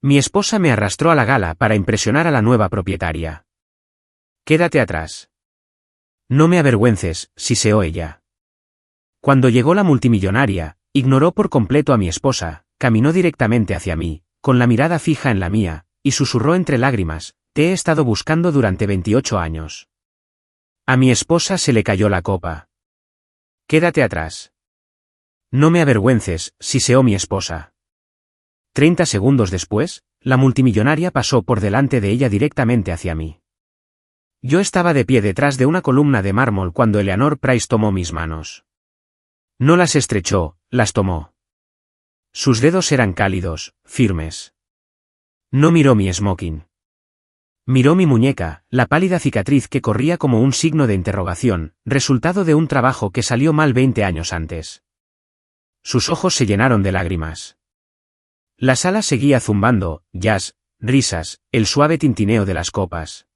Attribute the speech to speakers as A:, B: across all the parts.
A: Mi esposa me arrastró a la gala para impresionar a la nueva propietaria. Quédate atrás. No me avergüences, siseó ella. Cuando llegó la multimillonaria, ignoró por completo a mi esposa, caminó directamente hacia mí, con la mirada fija en la mía, y susurró entre lágrimas, te he estado buscando durante 28 años. A mi esposa se le cayó la copa. Quédate atrás. No me avergüences, siseó mi esposa. 30 segundos después, la multimillonaria pasó por delante de ella directamente hacia mí. Yo estaba de pie detrás de una columna de mármol cuando Eleanor Price tomó mis manos. No las estrechó, las tomó. Sus dedos eran cálidos, firmes. No miró mi smoking. Miró mi muñeca, la pálida cicatriz que corría como un signo de interrogación, resultado de un trabajo que salió mal 20 años antes. Sus ojos se llenaron de lágrimas. La sala seguía zumbando, jazz, risas, el suave tintineo de las copas.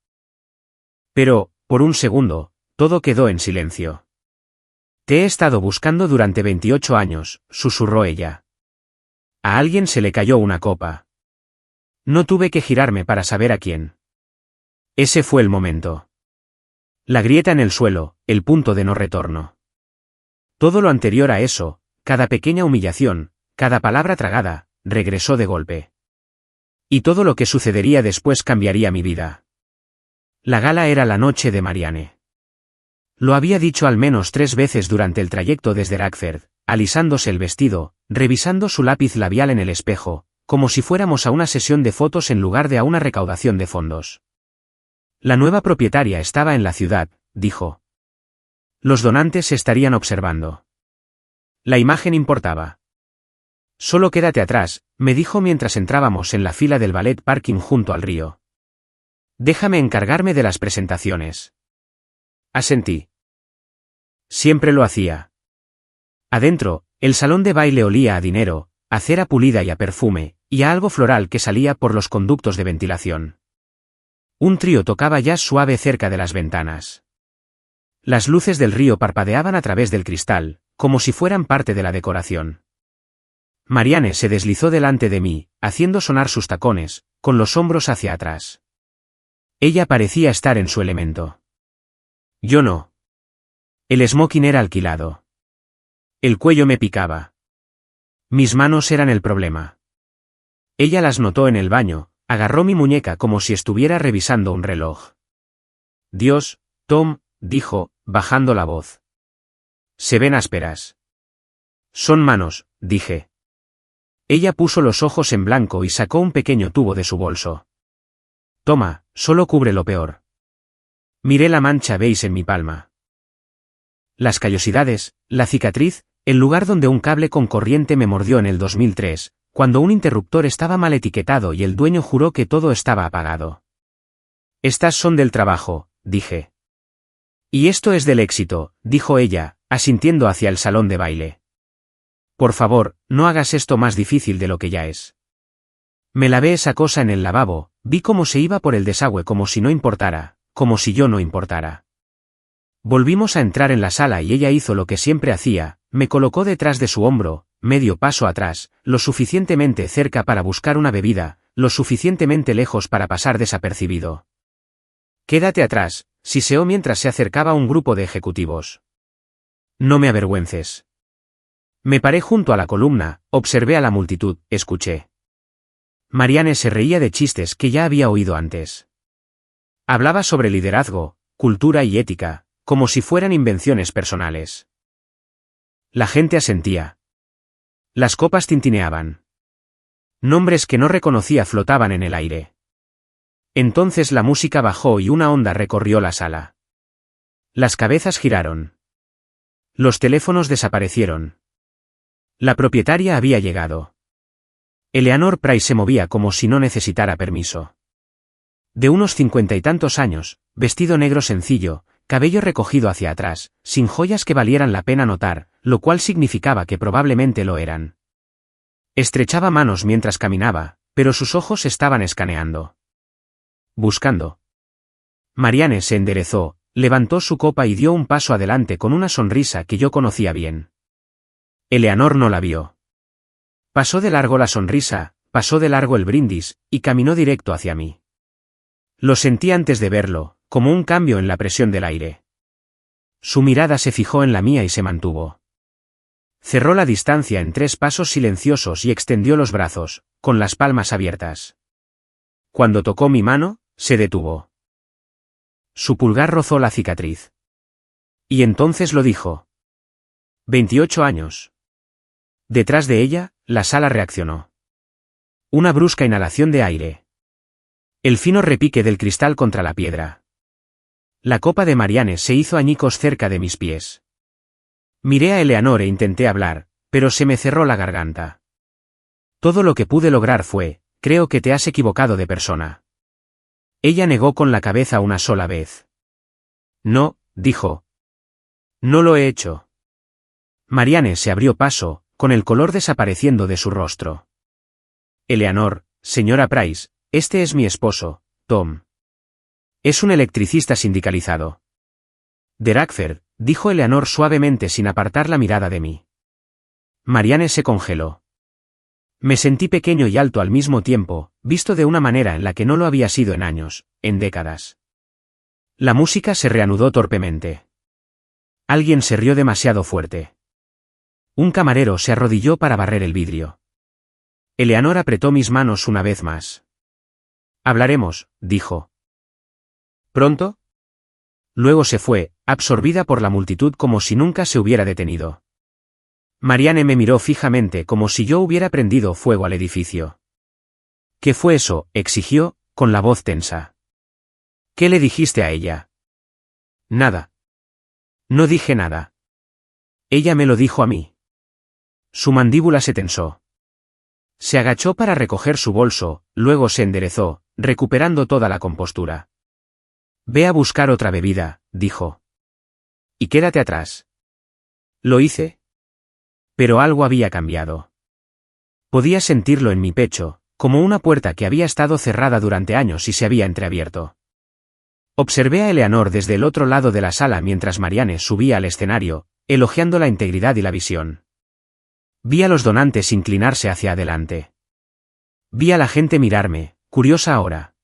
A: Pero, por un segundo, todo quedó en silencio. Te he estado buscando durante 28 años, susurró ella. A alguien se le cayó una copa. No tuve que girarme para saber a quién. Ese fue el momento. La grieta en el suelo, el punto de no retorno. Todo lo anterior a eso, cada pequeña humillación, cada palabra tragada, regresó de golpe. Y todo lo que sucedería después cambiaría mi vida. La gala era la noche de Marianne. Lo había dicho al menos 3 veces durante el trayecto desde Rackford, alisándose el vestido, revisando su lápiz labial en el espejo, como si fuéramos a una sesión de fotos en lugar de a una recaudación de fondos. La nueva propietaria estaba en la ciudad, dijo. Los donantes estarían observando. La imagen importaba. Solo quédate atrás, me dijo mientras entrábamos en la fila del ballet parking junto al río. Déjame encargarme de las presentaciones. Asentí. Siempre lo hacía. Adentro, el salón de baile olía a dinero, a cera pulida y a perfume, y a algo floral que salía por los conductos de ventilación. Un trío tocaba jazz suave cerca de las ventanas. Las luces del río parpadeaban a través del cristal, como si fueran parte de la decoración. Marianne se deslizó delante de mí, haciendo sonar sus tacones, con los hombros hacia atrás. Ella parecía estar en su elemento. Yo no. El smoking era alquilado. El cuello me picaba. Mis manos eran el problema. Ella las notó en el baño, agarró mi muñeca como si estuviera revisando un reloj. Dios, Tom, dijo, bajando la voz. Se ven ásperas. Son manos, dije. Ella puso los ojos en blanco y sacó un pequeño tubo de su bolso. Toma, solo cubre lo peor. Miré la mancha beige en mi palma. Las callosidades, la cicatriz, el lugar donde un cable con corriente me mordió en el 2003, cuando un interruptor estaba mal etiquetado y el dueño juró que todo estaba apagado. Estas son del trabajo, dije. Y esto es del éxito, dijo ella, asintiendo hacia el salón de baile. Por favor, no hagas esto más difícil de lo que ya es. Me lavé esa cosa en el lavabo, vi cómo se iba por el desagüe como si no importara, como si yo no importara. Volvimos a entrar en la sala y ella hizo lo que siempre hacía, me colocó detrás de su hombro, medio paso atrás, lo suficientemente cerca para buscar una bebida, lo suficientemente lejos para pasar desapercibido. Quédate atrás, siseó mientras se acercaba un grupo de ejecutivos. No me avergüences. Me paré junto a la columna, observé a la multitud, escuché. Marianne se reía de chistes que ya había oído antes. Hablaba sobre liderazgo, cultura y ética, como si fueran invenciones personales. La gente asentía. Las copas tintineaban. Nombres que no reconocía flotaban en el aire. Entonces la música bajó y una onda recorrió la sala. Las cabezas giraron. Los teléfonos desaparecieron. La propietaria había llegado. Eleanor Price se movía como si no necesitara permiso. De unos 50 y tantos años, vestido negro sencillo, cabello recogido hacia atrás, sin joyas que valieran la pena notar, lo cual significaba que probablemente lo eran. Estrechaba manos mientras caminaba, pero sus ojos estaban escaneando. Buscando. Marianne se enderezó, levantó su copa y dio un paso adelante con una sonrisa que yo conocía bien. Eleanor no la vio. Pasó de largo la sonrisa, pasó de largo el brindis, y caminó directo hacia mí. Lo sentí antes de verlo, como un cambio en la presión del aire. Su mirada se fijó en la mía y se mantuvo. Cerró la distancia en 3 pasos silenciosos y extendió los brazos, con las palmas abiertas. Cuando tocó mi mano, se detuvo. Su pulgar rozó la cicatriz. Y entonces lo dijo. 28 años. Detrás de ella, la sala reaccionó. Una brusca inhalación de aire. El fino repique del cristal contra la piedra. La copa de Marianne se hizo añicos cerca de mis pies. Miré a Eleanor e intenté hablar, pero se me cerró la garganta. Todo lo que pude lograr fue, creo que te has equivocado de persona. Ella negó con la cabeza una sola vez. No, dijo. No lo he hecho. Marianne se abrió paso, con el color desapareciendo de su rostro. Eleanor, señora Price, este es mi esposo, Tom. Es un electricista sindicalizado. Drakford, dijo Eleanor suavemente sin apartar la mirada de mí. Marianne se congeló. Me sentí pequeño y alto al mismo tiempo, visto de una manera en la que no lo había sido en años, en décadas. La música se reanudó torpemente. Alguien se rió demasiado fuerte. Un camarero se arrodilló para barrer el vidrio. Eleanor apretó mis manos una vez más. Hablaremos, dijo. ¿Pronto? Luego se fue, absorbida por la multitud como si nunca se hubiera detenido. Marianne me miró fijamente como si yo hubiera prendido fuego al edificio. ¿Qué fue eso?, exigió, con la voz tensa. ¿Qué le dijiste a ella? Nada. No dije nada. Ella me lo dijo a mí. Su mandíbula se tensó. Se agachó para recoger su bolso, luego se enderezó, recuperando toda la compostura. Ve a buscar otra bebida, dijo. Y quédate atrás. Lo hice. Pero algo había cambiado. Podía sentirlo en mi pecho, como una puerta que había estado cerrada durante años y se había entreabierto. Observé a Eleanor desde el otro lado de la sala mientras Marianne subía al escenario, elogiando la integridad y la visión. Vi a los donantes inclinarse hacia adelante. Vi a la gente mirarme, curiosa ahora.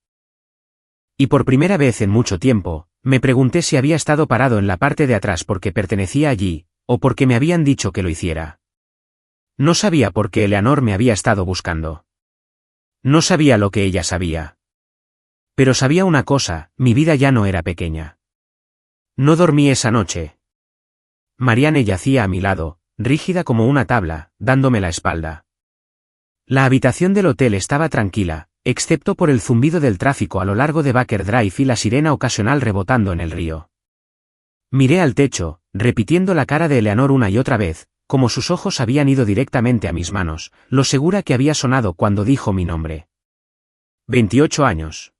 A: Y por primera vez en mucho tiempo, me pregunté si había estado parado en la parte de atrás porque pertenecía allí, o porque me habían dicho que lo hiciera. No sabía por qué Eleanor me había estado buscando. No sabía lo que ella sabía. Pero sabía una cosa, mi vida ya no era pequeña. No dormí esa noche. Marianne yacía a mi lado, rígida como una tabla, dándome la espalda. La habitación del hotel estaba tranquila, excepto por el zumbido del tráfico a lo largo de Baker Drive y la sirena ocasional rebotando en el río. Miré al techo, repitiendo la cara de Eleanor una y otra vez, como sus ojos habían ido directamente a mis manos, lo segura que había sonado cuando dijo mi nombre. 28 años.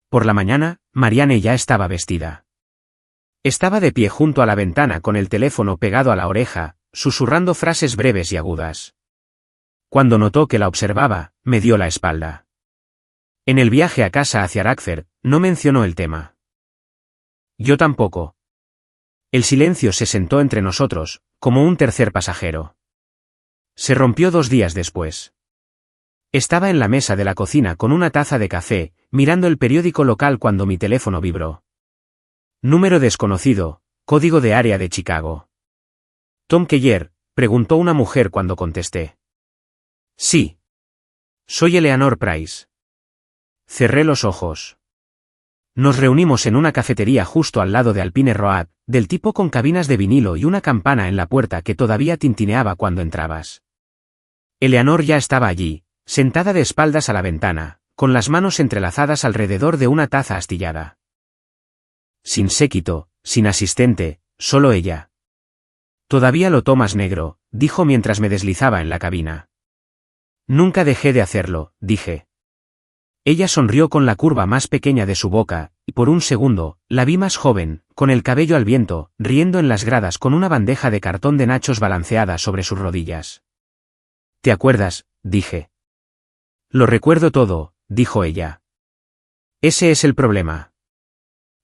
A: Por la mañana, Marianne ya estaba vestida. Estaba de pie junto a la ventana con el teléfono pegado a la oreja, susurrando frases breves y agudas. Cuando notó que la observaba, me dio la espalda. En el viaje a casa hacia Drakford, no mencionó el tema. Yo tampoco. El silencio se sentó entre nosotros, como un tercer pasajero. Se rompió 2 días después. Estaba en la mesa de la cocina con una taza de café, mirando el periódico local cuando mi teléfono vibró. Número desconocido, código de área de Chicago. ¿Tom Keller?, preguntó una mujer cuando contesté. Sí. Soy Eleanor Price. Cerré los ojos. Nos reunimos en una cafetería justo al lado de Alpine Road, del tipo con cabinas de vinilo y una campana en la puerta que todavía tintineaba cuando entrabas. Eleanor ya estaba allí, sentada de espaldas a la ventana, con las manos entrelazadas alrededor de una taza astillada. Sin séquito, sin asistente, solo ella. Todavía lo tomas negro, dijo mientras me deslizaba en la cabina. Nunca dejé de hacerlo, dije. Ella sonrió con la curva más pequeña de su boca, y por un segundo, la vi más joven, con el cabello al viento, riendo en las gradas con una bandeja de cartón de nachos balanceada sobre sus rodillas. ¿Te acuerdas?, dije. Lo recuerdo todo, dijo ella. Ese es el problema.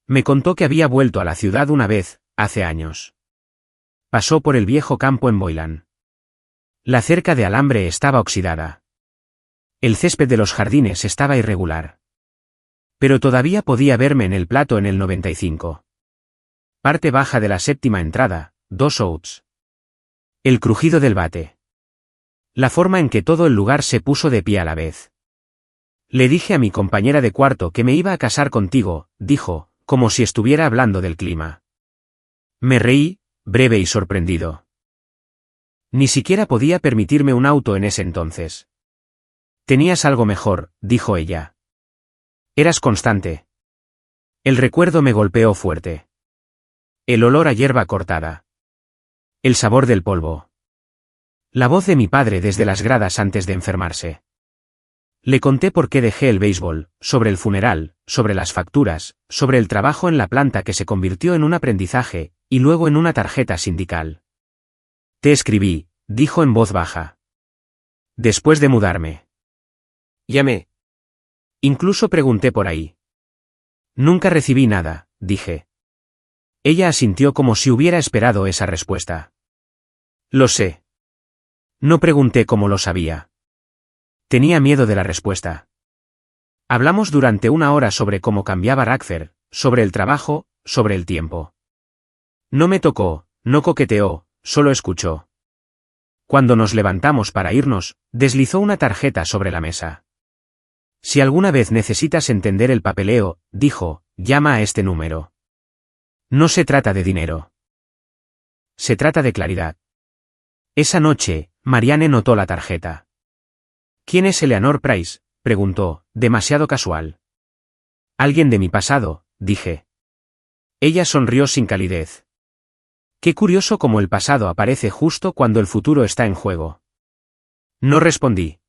A: Me contó que había vuelto a la ciudad una vez, hace años. Pasó por el viejo campo en Boylan. La cerca de alambre estaba oxidada. El césped de los jardines estaba irregular. Pero todavía podía verme en el plato en el 95. Parte baja de la séptima entrada, 2 outs. El crujido del bate. La forma en que todo el lugar se puso de pie a la vez. Le dije a mi compañera de cuarto que me iba a casar contigo, dijo, como si estuviera hablando del clima. Me reí, breve y sorprendido. Ni siquiera podía permitirme un auto en ese entonces. Tenías algo mejor, dijo ella. Eras constante. El recuerdo me golpeó fuerte. El olor a hierba cortada. El sabor del polvo. La voz de mi padre desde las gradas antes de enfermarse. Le conté por qué dejé el béisbol, sobre el funeral, sobre las facturas, sobre el trabajo en la planta que se convirtió en un aprendizaje, y luego en una tarjeta sindical. Te escribí, dijo en voz baja. Después de mudarme. Llamé. Incluso pregunté por ahí. Nunca recibí nada, dije. Ella asintió como si hubiera esperado esa respuesta. Lo sé. No pregunté cómo lo sabía. Tenía miedo de la respuesta. Hablamos durante 1 hora sobre cómo cambiaba Ragford, sobre el trabajo, sobre el tiempo. No me tocó, no coqueteó, solo escuchó. Cuando nos levantamos para irnos, deslizó una tarjeta sobre la mesa. Si alguna vez necesitas entender el papeleo, dijo, llama a este número. No se trata de dinero. Se trata de claridad. Esa noche, Marianne notó la tarjeta. ¿Quién es Eleanor Price?, preguntó, demasiado casual. Alguien de mi pasado, dije. Ella sonrió sin calidez. Qué curioso cómo el pasado aparece justo cuando el futuro está en juego. No respondí.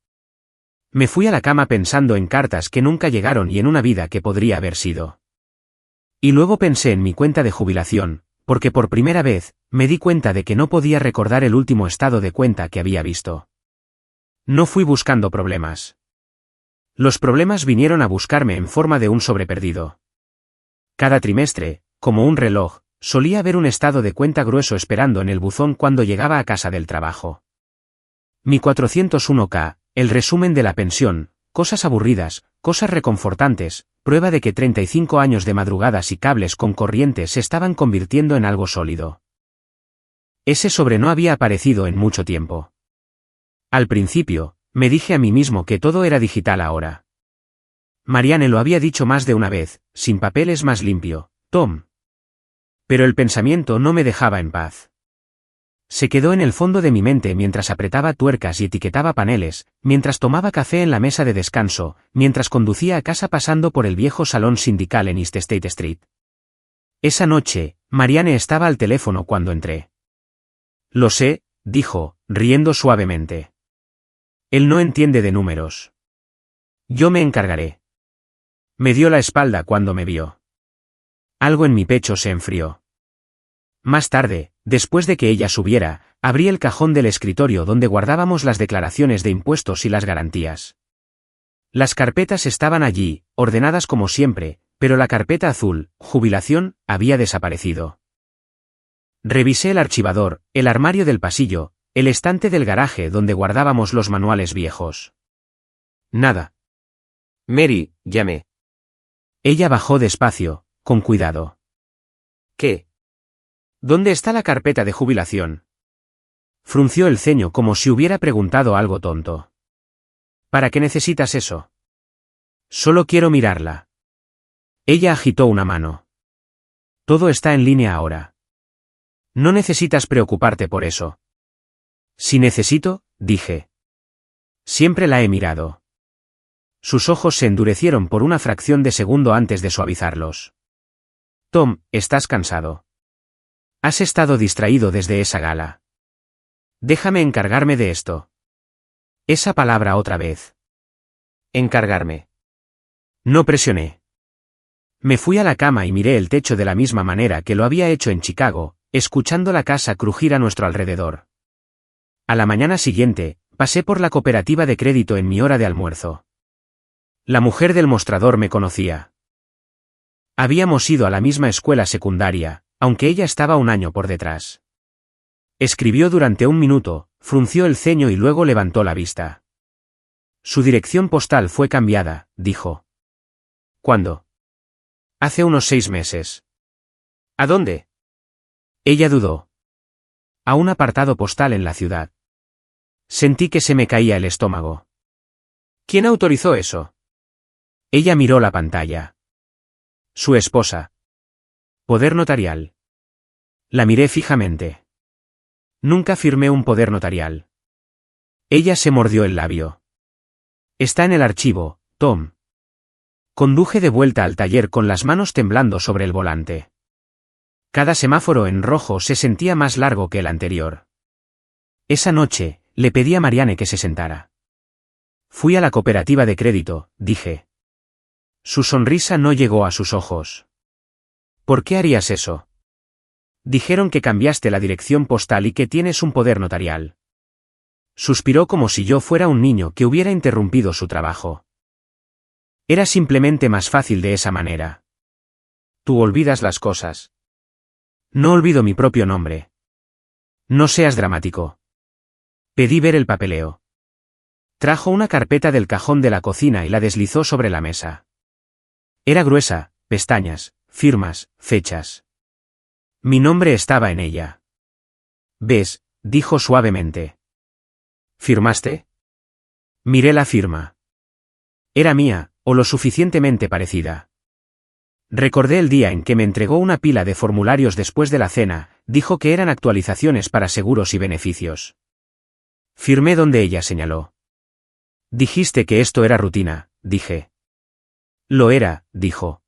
A: Me fui a la cama pensando en cartas que nunca llegaron y en una vida que podría haber sido. Y luego pensé en mi cuenta de jubilación, porque por primera vez, me di cuenta de que no podía recordar el último estado de cuenta que había visto. No fui buscando problemas. Los problemas vinieron a buscarme en forma de un sobreperdido. Cada trimestre, como un reloj, solía haber un estado de cuenta grueso esperando en el buzón cuando llegaba a casa del trabajo. Mi 401k, el resumen de la pensión, cosas aburridas, cosas reconfortantes, prueba de que 35 años de madrugadas y cables con corriente se estaban convirtiendo en algo sólido. Ese sobre no había aparecido en mucho tiempo. Al principio, me dije a mí mismo que todo era digital ahora. Marianne lo había dicho más de una vez, sin papel es más limpio, Tom. Pero el pensamiento no me dejaba en paz. Se quedó en el fondo de mi mente mientras apretaba tuercas y etiquetaba paneles, mientras tomaba café en la mesa de descanso, mientras conducía a casa pasando por el viejo salón sindical en East State Street. Esa noche, Marianne estaba al teléfono cuando entré. Lo sé, dijo, riendo suavemente. Él no entiende de números. Yo me encargaré. Me dio la espalda cuando me vio. Algo en mi pecho se enfrió. Más tarde, después de que ella subiera, abrí el cajón del escritorio donde guardábamos las declaraciones de impuestos y las garantías. Las carpetas estaban allí, ordenadas como siempre, pero la carpeta azul, jubilación, había desaparecido. Revisé el archivador, el armario del pasillo, el estante del garaje donde guardábamos los manuales viejos. Nada. Mary, llamé. Ella bajó despacio, con cuidado. ¿Qué? ¿Dónde está la carpeta de jubilación? Frunció el ceño como si hubiera preguntado algo tonto. ¿Para qué necesitas eso? Solo quiero mirarla. Ella agitó una mano. Todo está en línea ahora. No necesitas preocuparte por eso. Si necesito, dije. Siempre la he mirado. Sus ojos se endurecieron por una fracción de segundo antes de suavizarlos. Tom, estás cansado. Has estado distraído desde esa gala. Déjame encargarme de esto. Esa palabra otra vez. Encargarme. No presioné. Me fui a la cama y miré el techo de la misma manera que lo había hecho en Chicago, escuchando la casa crujir a nuestro alrededor. A la mañana siguiente, pasé por la cooperativa de crédito en mi hora de almuerzo. La mujer del mostrador me conocía. Habíamos ido a la misma escuela secundaria, aunque ella estaba un año por detrás. Escribió durante un minuto, frunció el ceño y luego levantó la vista. Su dirección postal fue cambiada, dijo. ¿Cuándo? Hace unos 6 meses. ¿A dónde? Ella dudó. A un apartado postal en la ciudad. Sentí que se me caía el estómago. ¿Quién autorizó eso? Ella miró la pantalla. Su esposa. Poder notarial. La miré fijamente. Nunca firmé un poder notarial. Ella se mordió el labio. Está en el archivo, Tom. Conduje de vuelta al taller con las manos temblando sobre el volante. Cada semáforo en rojo se sentía más largo que el anterior. Esa noche, le pedí a Marianne que se sentara. Fui a la cooperativa de crédito, dije. Su sonrisa no llegó a sus ojos. ¿Por qué harías eso? Dijeron que cambiaste la dirección postal y que tienes un poder notarial. Suspiró como si yo fuera un niño que hubiera interrumpido su trabajo. Era simplemente más fácil de esa manera. Tú olvidas las cosas. No olvido mi propio nombre. No seas dramático. Pedí ver el papeleo. Trajo una carpeta del cajón de la cocina y la deslizó sobre la mesa. Era gruesa, pestañas, firmas, fechas. Mi nombre estaba en ella. ¿Ves?, dijo suavemente. ¿Firmaste? Miré la firma. Era mía, o lo suficientemente parecida. Recordé el día en que me entregó una pila de formularios después de la cena, dijo que eran actualizaciones para seguros y beneficios. Firmé donde ella señaló. Dijiste que esto era rutina, dije. Lo era, dijo.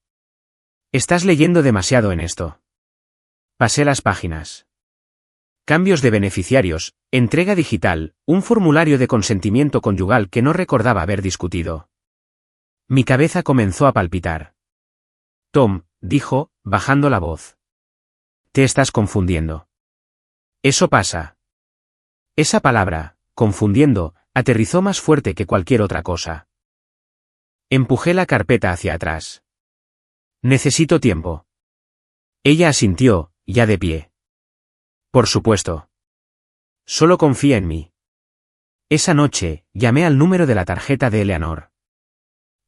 A: Estás leyendo demasiado en esto. Pasé las páginas. Cambios de beneficiarios, entrega digital, un formulario de consentimiento conyugal que no recordaba haber discutido. Mi cabeza comenzó a palpitar. Tom, dijo, bajando la voz. Te estás confundiendo. Eso pasa. Esa palabra, confundiendo, aterrizó más fuerte que cualquier otra cosa. Empujé la carpeta hacia atrás. Necesito tiempo. Ella asintió, ya de pie. Por supuesto. Solo confía en mí. Esa noche, llamé al número de la tarjeta de Eleanor.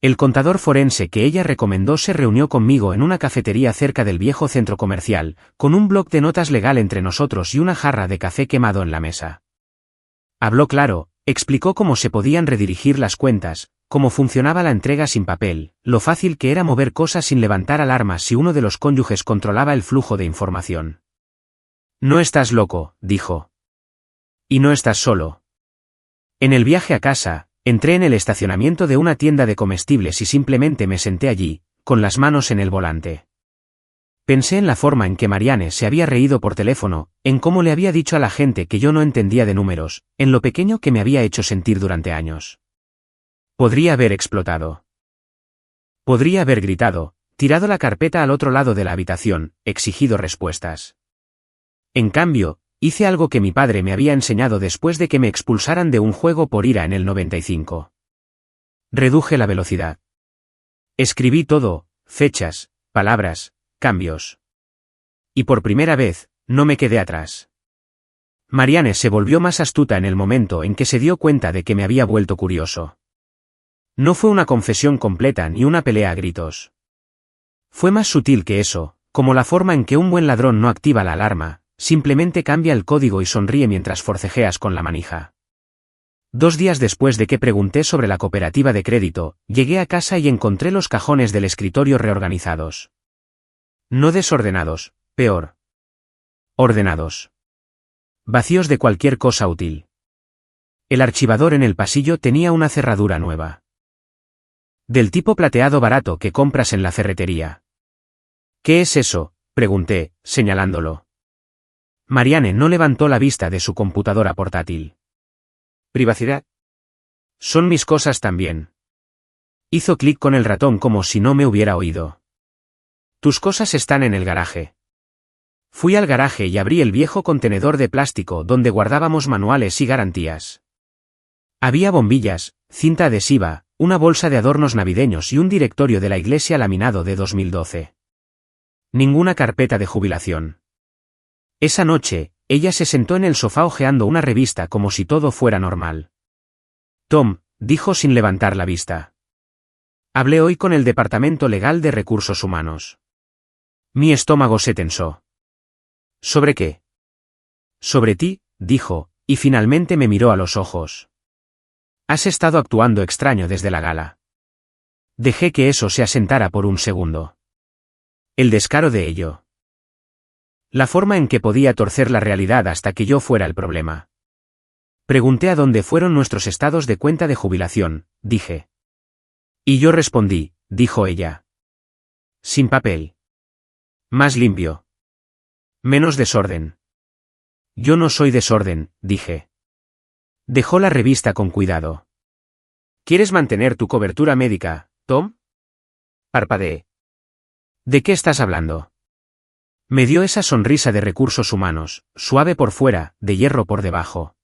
A: El contador forense que ella recomendó se reunió conmigo en una cafetería cerca del viejo centro comercial, con un bloc de notas legal entre nosotros y una jarra de café quemado en la mesa. Habló claro, explicó cómo se podían redirigir las cuentas, cómo funcionaba la entrega sin papel, lo fácil que era mover cosas sin levantar alarmas si uno de los cónyuges controlaba el flujo de información. No estás loco, dijo. Y no estás solo. En el viaje a casa, entré en el estacionamiento de una tienda de comestibles y simplemente me senté allí, con las manos en el volante. Pensé en la forma en que Marianne se había reído por teléfono, en cómo le había dicho a la gente que yo no entendía de números, en lo pequeño que me había hecho sentir durante años. Podría haber explotado. Podría haber gritado, tirado la carpeta al otro lado de la habitación, exigido respuestas. En cambio, hice algo que mi padre me había enseñado después de que me expulsaran de un juego por ira en el 95. Reduje la velocidad. Escribí todo, fechas, palabras, cambios. Y por primera vez, no me quedé atrás. Marianne se volvió más astuta en el momento en que se dio cuenta de que me había vuelto curioso. No fue una confesión completa ni una pelea a gritos. Fue más sutil que eso, como la forma en que un buen ladrón no activa la alarma, simplemente cambia el código y sonríe mientras forcejeas con la manija. 2 días después de que pregunté sobre la cooperativa de crédito, llegué a casa y encontré los cajones del escritorio reorganizados. No desordenados, peor. Ordenados. Vacíos de cualquier cosa útil. El archivador en el pasillo tenía una cerradura nueva. Del tipo plateado barato que compras en la ferretería. ¿Qué es eso?, pregunté, señalándolo. Marianne no levantó la vista de su computadora portátil. ¿Privacidad? Son mis cosas también. Hizo clic con el ratón como si no me hubiera oído. Tus cosas están en el garaje. Fui al garaje y abrí el viejo contenedor de plástico donde guardábamos manuales y garantías. Había bombillas, cinta adhesiva, una bolsa de adornos navideños y un directorio de la iglesia laminado de 2012. Ninguna carpeta de jubilación. Esa noche, ella se sentó en el sofá hojeando una revista como si todo fuera normal. Tom, dijo sin levantar la vista. Hablé hoy con el Departamento Legal de Recursos Humanos. Mi estómago se tensó. ¿Sobre qué? Sobre ti, dijo, y finalmente me miró a los ojos. Has estado actuando extraño desde la gala. Dejé que eso se asentara por un segundo. El descaro de ello. La forma en que podía torcer la realidad hasta que yo fuera el problema. Pregunté a dónde fueron nuestros estados de cuenta de jubilación, dije. Y yo respondí, dijo ella. Sin papel. Más limpio. Menos desorden. Yo no soy desorden, dije. Dejó la revista con cuidado. ¿Quieres mantener tu cobertura médica, Tom? Parpadeé. ¿De qué estás hablando? Me dio esa sonrisa de recursos humanos, suave por fuera, de hierro por debajo.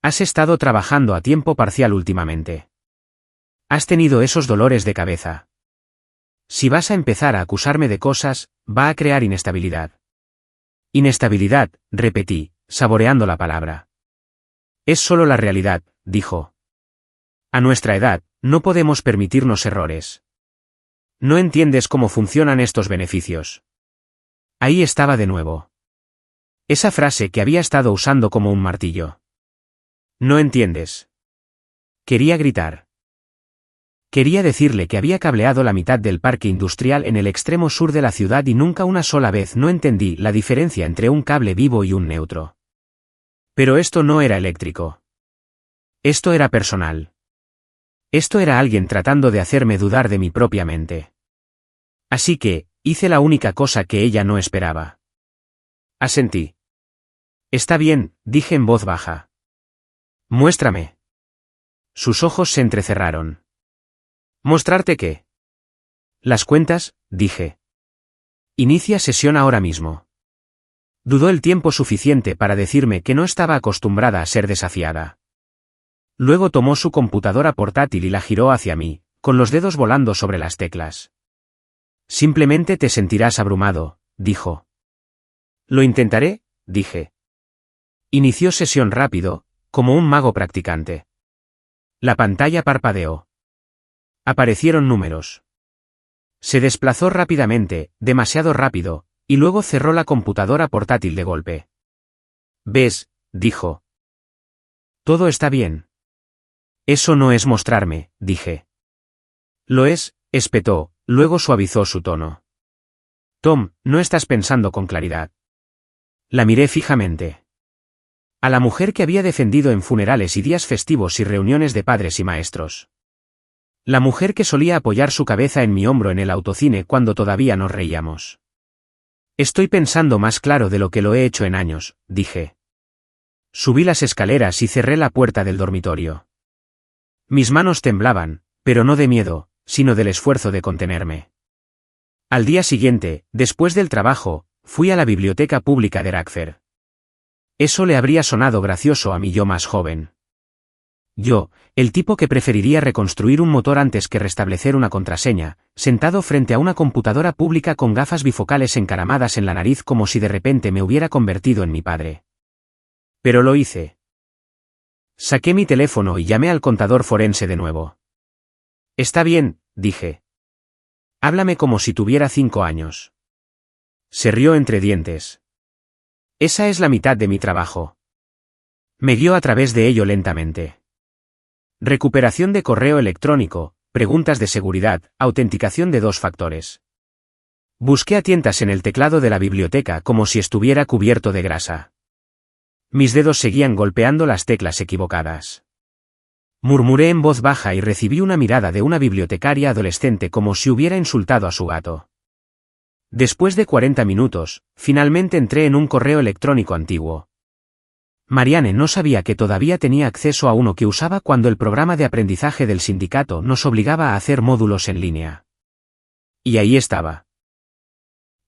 A: Has estado trabajando a tiempo parcial últimamente. Has tenido esos dolores de cabeza. Si vas a empezar a acusarme de cosas, va a crear inestabilidad. Inestabilidad, repetí, saboreando la palabra. Es solo la realidad, dijo. A nuestra edad, no podemos permitirnos errores. No entiendes cómo funcionan estos beneficios. Ahí estaba de nuevo. Esa frase que había estado usando como un martillo. No entiendes. Quería gritar. Quería decirle que había cableado la mitad del parque industrial en el extremo sur de la ciudad y nunca una sola vez no entendí la diferencia entre un cable vivo y un neutro. Pero esto no era eléctrico. Esto era personal. Esto era alguien tratando de hacerme dudar de mi propia mente. Así que, hice la única cosa que ella no esperaba. Asentí. Está bien, dije en voz baja. Muéstrame. Sus ojos se entrecerraron. ¿Mostrarte qué? Las cuentas, dije. Inicia sesión ahora mismo. Dudó el tiempo suficiente para decirme que no estaba acostumbrada a ser desafiada. Luego tomó su computadora portátil y la giró hacia mí, con los dedos volando sobre las teclas. Simplemente te sentirás abrumado, dijo. Lo intentaré, dije. Inició sesión rápido, como un mago practicante. La pantalla parpadeó. Aparecieron números. Se desplazó rápidamente, demasiado rápido, y luego cerró la computadora portátil de golpe. ¿Ves?, dijo. Todo está bien. Eso no es mostrarme, dije. Lo es, espetó, luego suavizó su tono. Tom, no estás pensando con claridad. La miré fijamente. A la mujer que había defendido en funerales y días festivos y reuniones de padres y maestros. La mujer que solía apoyar su cabeza en mi hombro en el autocine cuando todavía nos reíamos. Estoy pensando más claro de lo que lo he hecho en años, dije. Subí las escaleras y cerré la puerta del dormitorio. Mis manos temblaban, pero no de miedo, sino del esfuerzo de contenerme. Al día siguiente, después del trabajo, fui a la biblioteca pública de Radford. Eso le habría sonado gracioso a mi yo más joven. Yo, el tipo que preferiría reconstruir un motor antes que restablecer una contraseña, sentado frente a una computadora pública con gafas bifocales encaramadas en la nariz como si de repente me hubiera convertido en mi padre. Pero lo hice. Saqué mi teléfono y llamé al contador forense de nuevo. Está bien, dije. Háblame como si tuviera 5 años. Se rió entre dientes. Esa es la mitad de mi trabajo. Me guió a través de ello lentamente. Recuperación de correo electrónico, preguntas de seguridad, autenticación de 2 factores. Busqué a tientas en el teclado de la biblioteca como si estuviera cubierto de grasa. Mis dedos seguían golpeando las teclas equivocadas. Murmuré en voz baja y recibí una mirada de una bibliotecaria adolescente como si hubiera insultado a su gato. Después de 40 minutos, finalmente entré en un correo electrónico antiguo. Marianne no sabía que todavía tenía acceso a uno que usaba cuando el programa de aprendizaje del sindicato nos obligaba a hacer módulos en línea. Y ahí estaba.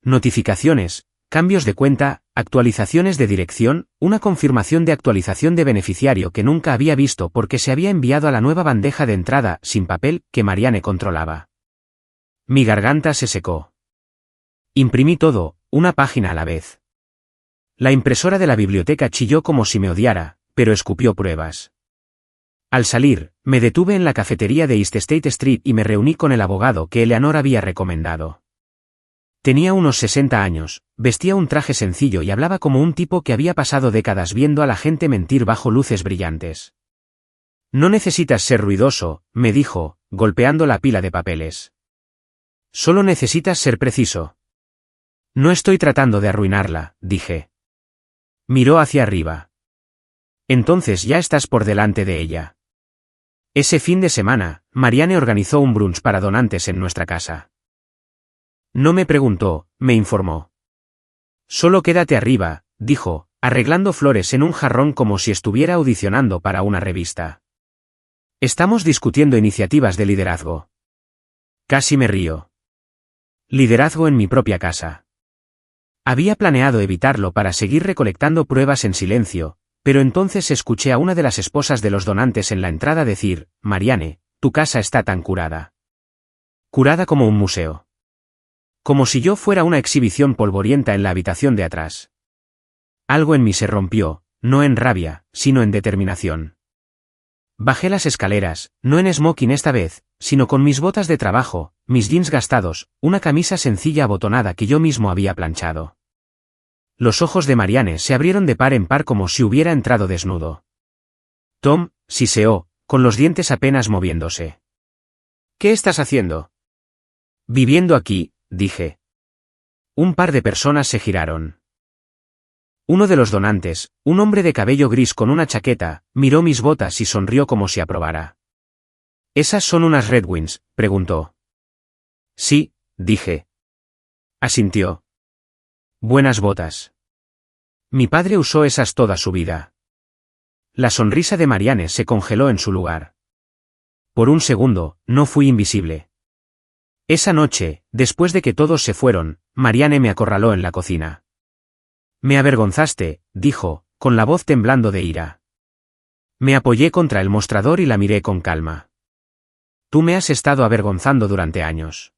A: Notificaciones, cambios de cuenta, actualizaciones de dirección, una confirmación de actualización de beneficiario que nunca había visto porque se había enviado a la nueva bandeja de entrada, sin papel, que Marianne controlaba. Mi garganta se secó. Imprimí todo, una página a la vez. La impresora de la biblioteca chilló como si me odiara, pero escupió pruebas. Al salir, me detuve en la cafetería de East State Street y me reuní con el abogado que Eleanor había recomendado. Tenía unos 60 años, vestía un traje sencillo y hablaba como un tipo que había pasado décadas viendo a la gente mentir bajo luces brillantes. No necesitas ser ruidoso, me dijo, golpeando la pila de papeles. Solo necesitas ser preciso. No estoy tratando de arruinarla, dije. Miró hacia arriba. Entonces ya estás por delante de ella. Ese fin de semana, Marianne organizó un brunch para donantes en nuestra casa. No me preguntó, me informó. Solo quédate arriba, dijo, arreglando flores en un jarrón como si estuviera audicionando para una revista. Estamos discutiendo iniciativas de liderazgo. Casi me río. Liderazgo en mi propia casa. Había planeado evitarlo para seguir recolectando pruebas en silencio, pero entonces escuché a una de las esposas de los donantes en la entrada decir, Marianne, tu casa está tan curada. Curada como un museo. Como si yo fuera una exhibición polvorienta en la habitación de atrás. Algo en mí se rompió, no en rabia, sino en determinación. Bajé las escaleras, no en smoking esta vez, sino con mis botas de trabajo, mis jeans gastados, una camisa sencilla abotonada que yo mismo había planchado. Los ojos de Marianne se abrieron de par en par como si hubiera entrado desnudo. Tom, siseó, con los dientes apenas moviéndose. ¿Qué estás haciendo? Viviendo aquí, dije. Un par de personas se giraron. Uno de los donantes, un hombre de cabello gris con una chaqueta, miró mis botas y sonrió como si aprobara. ¿Esas son unas Red Wings?, preguntó. Sí, dije. Asintió. Buenas botas. Mi padre usó esas toda su vida. La sonrisa de Marianne se congeló en su lugar. Por un segundo, no fui invisible. Esa noche, después de que todos se fueron, Marianne me acorraló en la cocina. Me avergonzaste, dijo, con la voz temblando de ira. Me apoyé contra el mostrador y la miré con calma. Tú me has estado avergonzando durante años.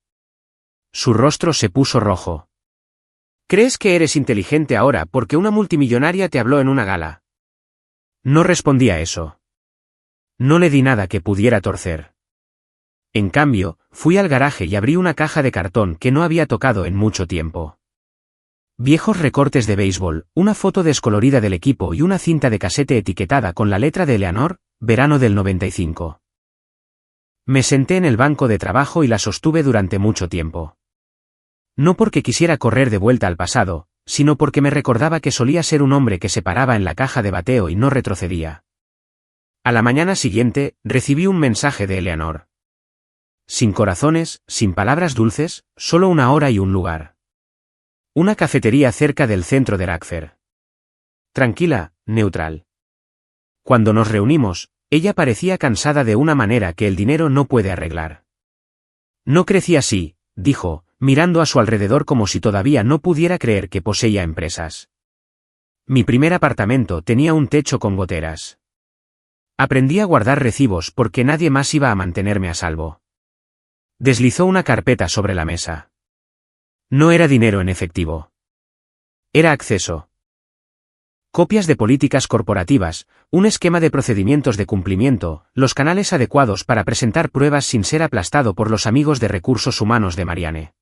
A: Su rostro se puso rojo. ¿Crees que eres inteligente ahora porque una multimillonaria te habló en una gala? No respondí a eso. No le di nada que pudiera torcer. En cambio, fui al garaje y abrí una caja de cartón que no había tocado en mucho tiempo. Viejos recortes de béisbol, una foto descolorida del equipo y una cinta de casete etiquetada con la letra de Eleanor, verano del 95. Me senté en el banco de trabajo y la sostuve durante mucho tiempo. No porque quisiera correr de vuelta al pasado, sino porque me recordaba que solía ser un hombre que se paraba en la caja de bateo y no retrocedía. A la mañana siguiente, recibí un mensaje de Eleanor. Sin corazones, sin palabras dulces, solo una hora y un lugar. Una cafetería cerca del centro de Radford. Tranquila, neutral. Cuando nos reunimos, ella parecía cansada de una manera que el dinero no puede arreglar. No crecí así, dijo, mirando a su alrededor como si todavía no pudiera creer que poseía empresas. Mi primer apartamento tenía un techo con goteras. Aprendí a guardar recibos porque nadie más iba a mantenerme a salvo. Deslizó una carpeta sobre la mesa. No era dinero en efectivo. Era acceso. Copias de políticas corporativas, un esquema de procedimientos de cumplimiento, los canales adecuados para presentar pruebas sin ser aplastado por los amigos de recursos humanos de Marianne.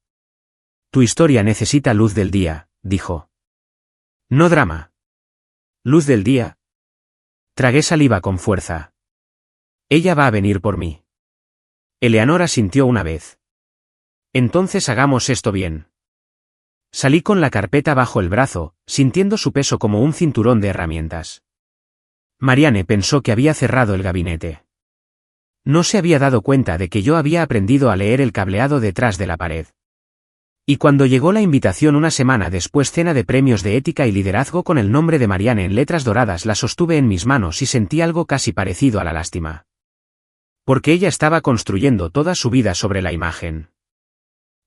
A: Tu historia necesita luz del día, dijo. No drama. Luz del día. Tragué saliva con fuerza. Ella va a venir por mí. Eleanor asintió una vez. Entonces hagamos esto bien. Salí con la carpeta bajo el brazo, sintiendo su peso como un cinturón de herramientas. Marianne pensó que había cerrado el gabinete. No se había dado cuenta de que yo había aprendido a leer el cableado detrás de la pared. Y cuando llegó la invitación una semana después, cena de premios de ética y liderazgo con el nombre de Marianne en letras doradas, la sostuve en mis manos y sentí algo casi parecido a la lástima. Porque ella estaba construyendo toda su vida sobre la imagen.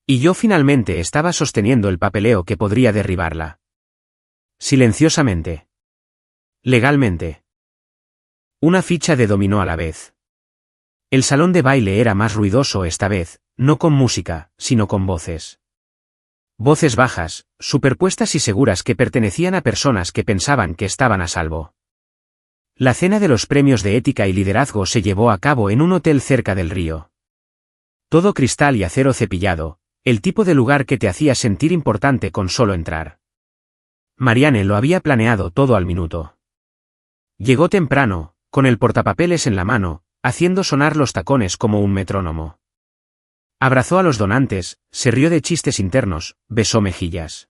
A: Y yo finalmente estaba sosteniendo el papeleo que podría derribarla. Silenciosamente. Legalmente. Una ficha de dominó a la vez. El salón de baile era más ruidoso esta vez, no con música, sino con voces. Voces bajas, superpuestas y seguras que pertenecían a personas que pensaban que estaban a salvo. La cena de los premios de ética y liderazgo se llevó a cabo en un hotel cerca del río. Todo cristal y acero cepillado, el tipo de lugar que te hacía sentir importante con solo entrar. Marianne lo había planeado todo al minuto. Llegó temprano, con el portapapeles en la mano, haciendo sonar los tacones como un metrónomo. Abrazó a los donantes, se rió de chistes internos, besó mejillas.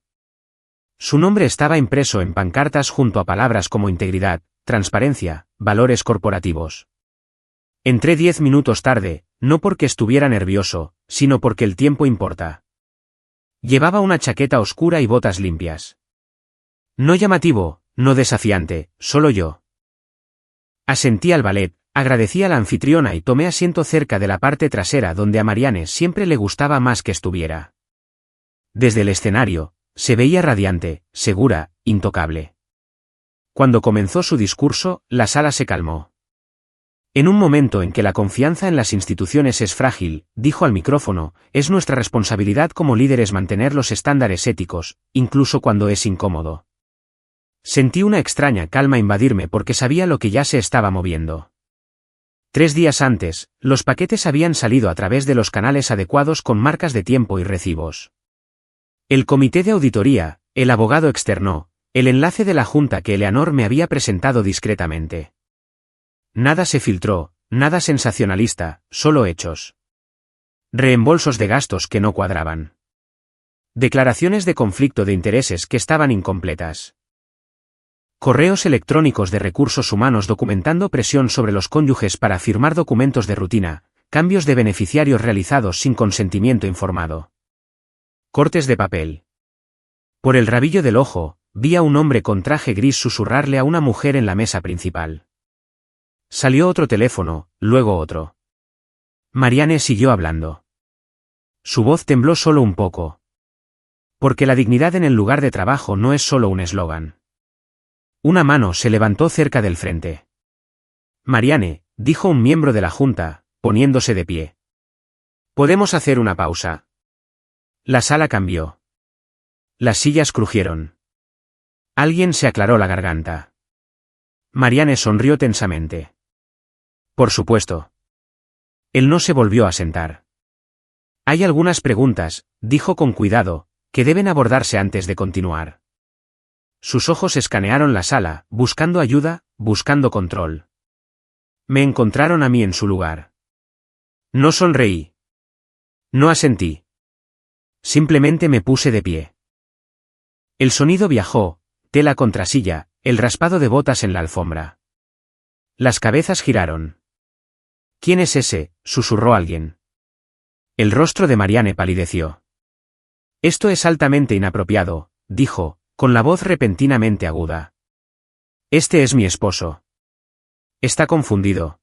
A: Su nombre estaba impreso en pancartas junto a palabras como integridad, transparencia, valores corporativos. Entré 10 minutos tarde, no porque estuviera nervioso, sino porque el tiempo importa. Llevaba una chaqueta oscura y botas limpias. No llamativo, no desafiante, solo yo. Asentí al ballet, agradecí a la anfitriona y tomé asiento cerca de la parte trasera donde a Marianne siempre le gustaba más que estuviera. Desde el escenario, se veía radiante, segura, intocable. Cuando comenzó su discurso, la sala se calmó. En un momento en que la confianza en las instituciones es frágil, dijo al micrófono, es nuestra responsabilidad como líderes mantener los estándares éticos, incluso cuando es incómodo. Sentí una extraña calma invadirme porque sabía lo que ya se estaba moviendo. 3 días antes, los paquetes habían salido a través de los canales adecuados con marcas de tiempo y recibos. El comité de auditoría, el abogado externó, el enlace de la junta que Eleanor me había presentado discretamente. Nada se filtró, nada sensacionalista, solo hechos. Reembolsos de gastos que no cuadraban. Declaraciones de conflicto de intereses que estaban incompletas. Correos electrónicos de recursos humanos documentando presión sobre los cónyuges para firmar documentos de rutina, cambios de beneficiarios realizados sin consentimiento informado. Cortes de papel. Por el rabillo del ojo, vi a un hombre con traje gris susurrarle a una mujer en la mesa principal. Salió otro teléfono, luego otro. Marianne siguió hablando. Su voz tembló solo un poco. Porque la dignidad en el lugar de trabajo no es solo un eslogan. Una mano se levantó cerca del frente. Marianne, dijo un miembro de la junta, poniéndose de pie. ¿Podemos hacer una pausa? La sala cambió. Las sillas crujieron. Alguien se aclaró la garganta. Marianne sonrió tensamente. Por supuesto. Él no se volvió a sentar. Hay algunas preguntas, dijo con cuidado, que deben abordarse antes de continuar. Sus ojos escanearon la sala, buscando ayuda, buscando control. Me encontraron a mí en su lugar. No sonreí. No asentí. Simplemente me puse de pie. El sonido viajó, tela contra silla, el raspado de botas en la alfombra. Las cabezas giraron. ¿Quién es ese?, susurró alguien. El rostro de Marianne palideció. Esto es altamente inapropiado, dijo, con la voz repentinamente aguda. Este es mi esposo. Está confundido.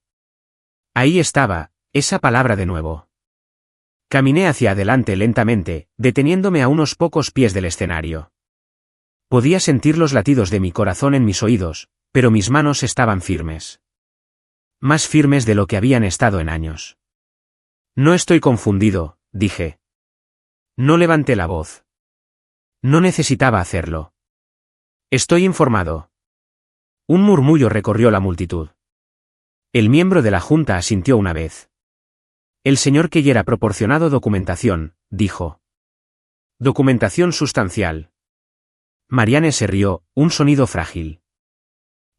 A: Ahí estaba, esa palabra de nuevo. Caminé hacia adelante lentamente, deteniéndome a unos pocos pies del escenario. Podía sentir los latidos de mi corazón en mis oídos, pero mis manos estaban firmes. Más firmes de lo que habían estado en años. No estoy confundido, dije. No levanté la voz. No necesitaba hacerlo. Estoy informado. Un murmullo recorrió la multitud. El miembro de la junta asintió una vez. El señor Keller ha proporcionado documentación, dijo. Documentación sustancial. Marianne se rió, un sonido frágil.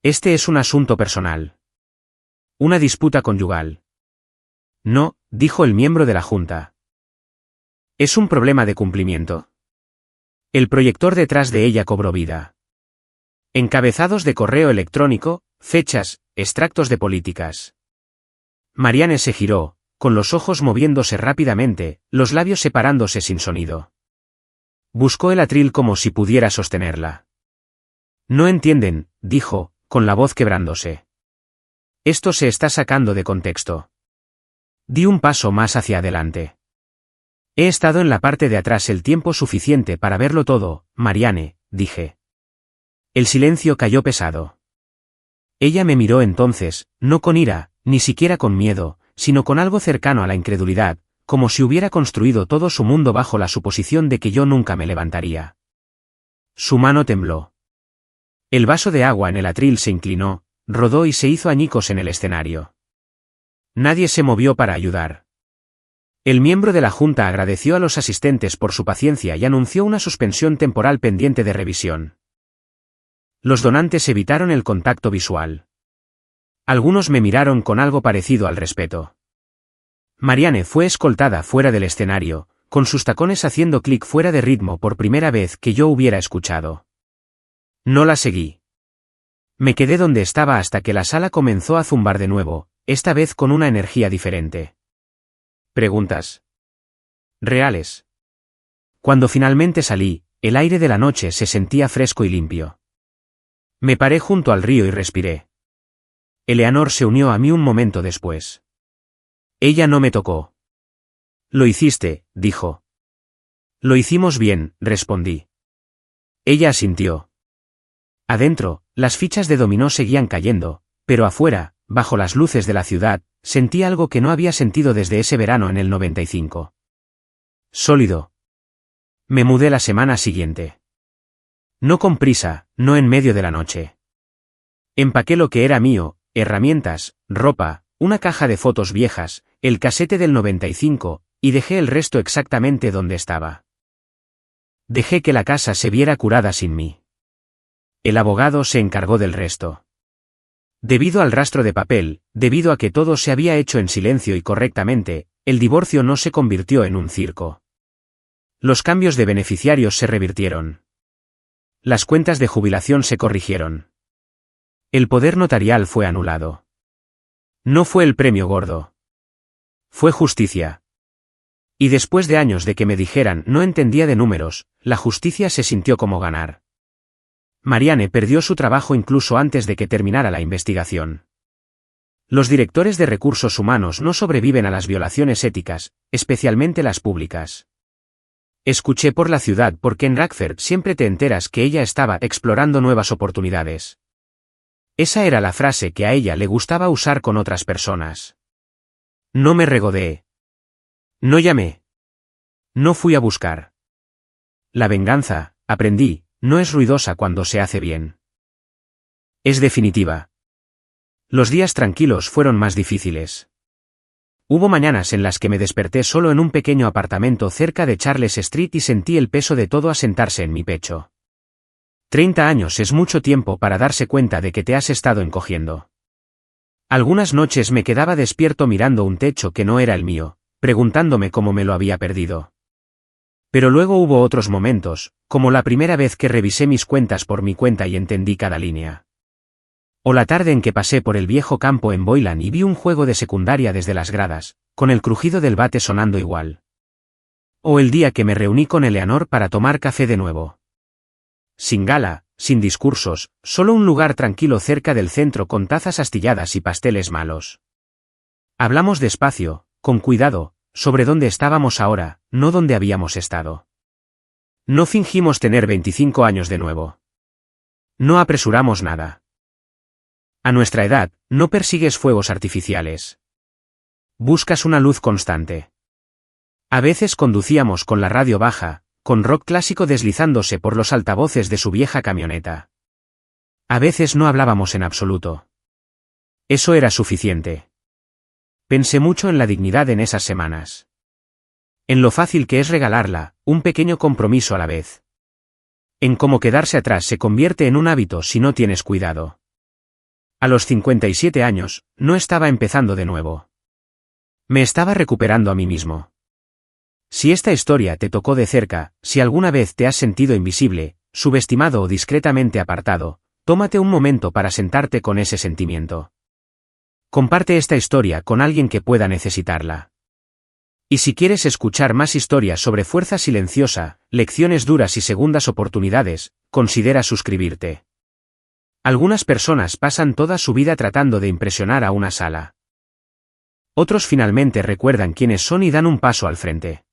A: Este es un asunto personal. Una disputa conyugal. No, dijo el miembro de la junta. Es un problema de cumplimiento. El proyector detrás de ella cobró vida. Encabezados de correo electrónico, fechas, extractos de políticas. Marianne se giró, con los ojos moviéndose rápidamente, los labios separándose sin sonido. Buscó el atril como si pudiera sostenerla. No entienden, dijo, con la voz quebrándose. Esto se está sacando de contexto. Di un paso más hacia adelante. He estado en la parte de atrás el tiempo suficiente para verlo todo, Marianne, dije. El silencio cayó pesado. Ella me miró entonces, no con ira, ni siquiera con miedo, sino con algo cercano a la incredulidad, como si hubiera construido todo su mundo bajo la suposición de que yo nunca me levantaría. Su mano tembló. El vaso de agua en el atril se inclinó, rodó y se hizo añicos en el escenario. Nadie se movió para ayudar. El miembro de la Junta agradeció a los asistentes por su paciencia y anunció una suspensión temporal pendiente de revisión. Los donantes evitaron el contacto visual. Algunos me miraron con algo parecido al respeto. Marianne fue escoltada fuera del escenario, con sus tacones haciendo clic fuera de ritmo por primera vez que yo hubiera escuchado. No la seguí. Me quedé donde estaba hasta que la sala comenzó a zumbar de nuevo, esta vez con una energía diferente. ¿Preguntas? Reales. Cuando finalmente salí, el aire de la noche se sentía fresco y limpio. Me paré junto al río y respiré. Eleanor se unió a mí un momento después. Ella no me tocó. Lo hiciste, dijo. Lo hicimos bien, respondí. Ella asintió. Adentro, las fichas de dominó seguían cayendo, pero afuera, bajo las luces de la ciudad, sentí algo que no había sentido desde ese verano en el 95. Sólido. Me mudé la semana siguiente. No con prisa, no en medio de la noche. Empaqué lo que era mío, herramientas, ropa, una caja de fotos viejas, el casete del 95, y dejé el resto exactamente donde estaba. Dejé que la casa se viera curada sin mí. El abogado se encargó del resto. Debido al rastro de papel, debido a que todo se había hecho en silencio y correctamente, el divorcio no se convirtió en un circo. Los cambios de beneficiarios se revirtieron. Las cuentas de jubilación se corrigieron. El poder notarial fue anulado. No fue el premio gordo. Fue justicia. Y después de años de que me dijeran no entendía de números, la justicia se sintió como ganar. Marianne perdió su trabajo incluso antes de que terminara la investigación. Los directores de recursos humanos no sobreviven a las violaciones éticas, especialmente las públicas. Escuché por la ciudad porque en Rackford siempre te enteras que ella estaba explorando nuevas oportunidades. Esa era la frase que a ella le gustaba usar con otras personas. No me regodeé. No llamé. No fui a buscar. La venganza, aprendí, no es ruidosa cuando se hace bien. Es definitiva. Los días tranquilos fueron más difíciles. Hubo mañanas en las que me desperté solo en un pequeño apartamento cerca de Charles Street y sentí el peso de todo asentarse en mi pecho. 30 años es mucho tiempo para darse cuenta de que te has estado encogiendo. Algunas noches me quedaba despierto mirando un techo que no era el mío, preguntándome cómo me lo había perdido. Pero luego hubo otros momentos, como la primera vez que revisé mis cuentas por mi cuenta y entendí cada línea. O la tarde en que pasé por el viejo campo en Boylan y vi un juego de secundaria desde las gradas, con el crujido del bate sonando igual. O el día que me reuní con Eleanor para tomar café de nuevo. Sin gala, sin discursos, solo un lugar tranquilo cerca del centro con tazas astilladas y pasteles malos. Hablamos despacio, con cuidado, sobre dónde estábamos ahora, no dónde habíamos estado. No fingimos tener 25 años de nuevo. No apresuramos nada. A nuestra edad, no persigues fuegos artificiales. Buscas una luz constante. A veces conducíamos con la radio baja, con rock clásico deslizándose por los altavoces de su vieja camioneta. A veces no hablábamos en absoluto. Eso era suficiente. Pensé mucho en la dignidad en esas semanas. En lo fácil que es regalarla, un pequeño compromiso a la vez. En cómo quedarse atrás se convierte en un hábito si no tienes cuidado. A los 57 años, no estaba empezando de nuevo. Me estaba recuperando a mí mismo. Si esta historia te tocó de cerca, si alguna vez te has sentido invisible, subestimado o discretamente apartado, tómate un momento para sentarte con ese sentimiento. Comparte esta historia con alguien que pueda necesitarla. Y si quieres escuchar más historias sobre fuerza silenciosa, lecciones duras y segundas oportunidades, considera suscribirte. Algunas personas pasan toda su vida tratando de impresionar a una sala. Otros finalmente recuerdan quiénes son y dan un paso al frente.